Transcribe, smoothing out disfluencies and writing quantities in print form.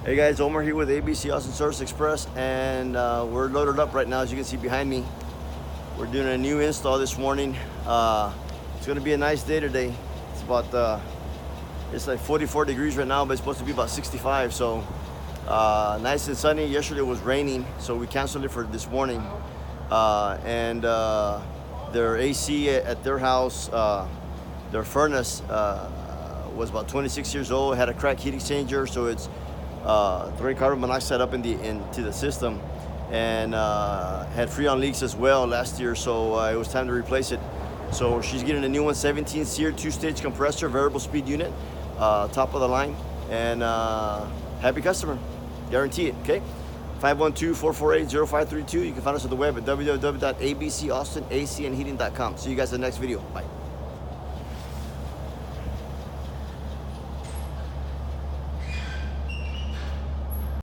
Hey guys, Omar here with ABC Austin Service Express, and we're loaded up right now, as you can see behind me. We're doing a new install this morning. It's going to be a nice day today. It's about it's like 44 degrees right now, but it's supposed to be about 65. So nice and sunny. Yesterday it was raining, so we canceled it for this morning. And their AC at their house, their furnace was about 26 years old. Had a cracked heat exchanger, so it's throwing carbon monoxide up into the system, and had freon leaks as well last year, so it was time to replace it. So she's getting a new one, 17 SEER 2-stage compressor, variable speed unit, top of the line, and happy customer, guarantee it. Okay, 512-448-0532. You can find us on the web at www.abcaustinacandheating.com. See you guys in the next video. Bye.